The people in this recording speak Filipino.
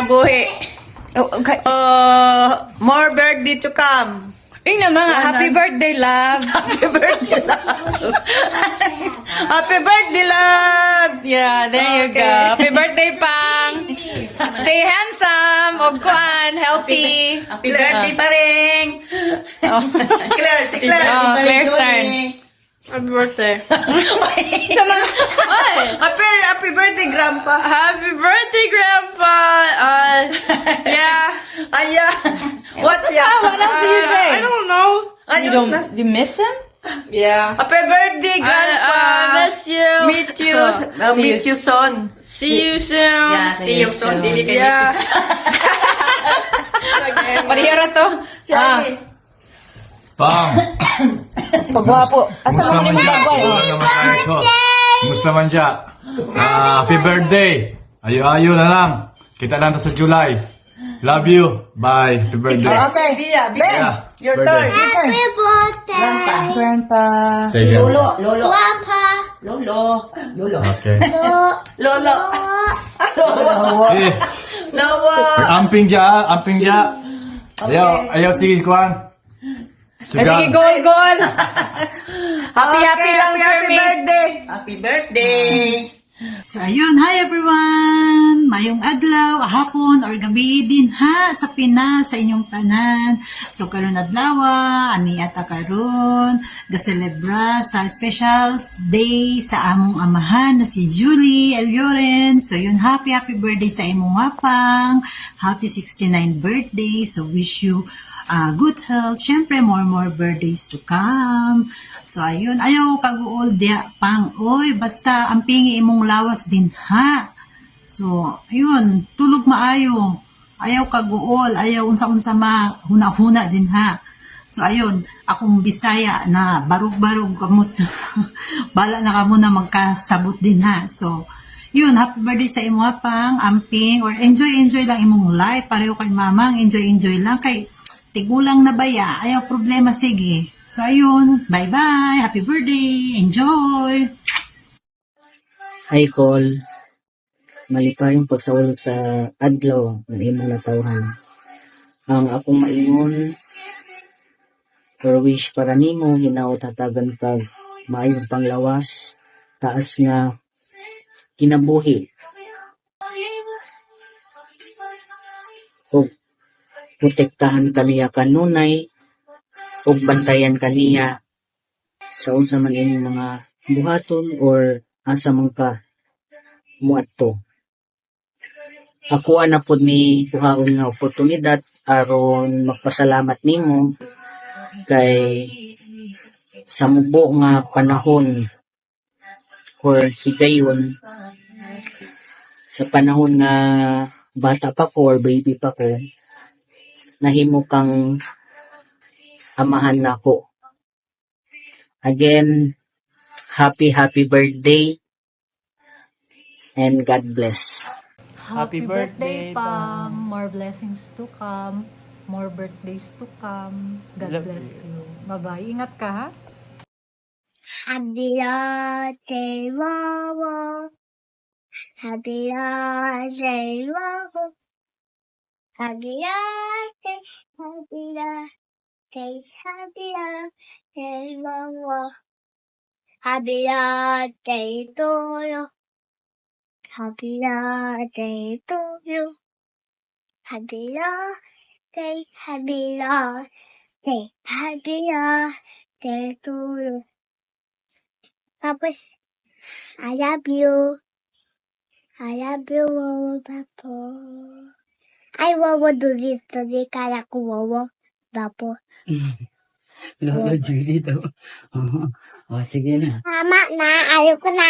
kinabuhi. Oh, okay. More birthday to come. Ay naman, happy birthday, love. Happy birthday, love. Happy birthday, love. Yeah, there you go. Happy birthday, Pang. Stay handsome. Ogkuan, healthy. Happy birthday pa rin. Oh. Claire, si Claire. Oh, Claire's turn. Happy birthday. Happy birthday, Grandpa. Happy birthday, Grandpa. Yeah. Aya. What ya? What else do you say? I don't know. I don't know. You miss him? Yeah. Happy birthday, Grandpa. Miss you. Meet you. See Meet you you soon. See you soon. Yeah, see you soon. Dili kay Yeah. Parihira to. Si Ivy. Pang! Pagwapo. Asa Kumusta naman man yung dyan? babay? Wala naman tayo ko. Kumusta man dyan? Happy birthday! Ayo-ayo na lang. Kita lang sa July. Love you. Bye. Happy birthday. Okay. Bia, Ben, Yeah, your birthday. turn. Happy birthday, Grandpa. Say again. Lolo. Grandpa. Lolo. Lolo. Okay. Lolo. Eh, Lolo. amping dyan. Amping dyan. Ayaw sige kuhan. Sige, goal. Happy lang, happy Jeremy. birthday. Happy birthday. So ayun, hi everyone! Mayong adlaw, hapon, or gabi din ha sa Pinas, sa inyong tanan. So karon adlaw, ani ata karon, ga-celebra sa special day sa among amahan na si Julie Elioren. So yun, happy birthday sa imong mapang. Happy 69th birthday. So wish you good health. Syempre, more birthdays to come. So, ayun. Ayaw kag-uol dia pang. Oy, basta ang pingi imong lawas din ha. So, ayun. Tulog maayo. Ayaw kag-uol. Ayaw unsa-unsa ma. Huna-huna din ha. So, ayun. Akong Bisaya na barug-barug kamot. Bala na kamo na magkasabot din ha. So, yun. Happy birthday sa imo pang. Amping. Or enjoy lang imong life. Pareho kay mamang. Enjoy lang. Kay tigulang na baya, ayaw problema, sige. So, ayun, bye-bye, happy birthday, enjoy! Hi, Col. Mali pa yung pagsaulog sa adlaw ng imong natawhan. Ang akong maingon or wish para nimo hinaot hatagan kag maayong panglawas, taas nga kinabuhi. O protektahan kaniya kanunay o bantayan kaniya sa unsa man inyong mga buhaton or asa man ka muadto. Ako na pod ni kuhaon nga oportunidad aron magpasalamat nimo kay sa mubo nga panahon or higayon sa panahon nga bata pa ko or baby pa ko, nahimo kang amahan nako. Again, happy birthday and God bless. Happy birthday, Pam. More blessings to come. More birthdays to come. God bless you. Bye-bye. Ingat ka, ha? Happy birthday, Mama. Happy birthday, Mama. Happy birthday, happy birthday, happy birthday, Mama. Happy birthday to you. Happy birthday to you. Happy birthday, happy birthday, happy birthday to you. Tapos, I love you. I love you, Mama, Papa. Ay, Mama, duli kaya ko, Mama, Papa. Lolo Julie daw. Oo. Sige na. Tama na, ayoko na.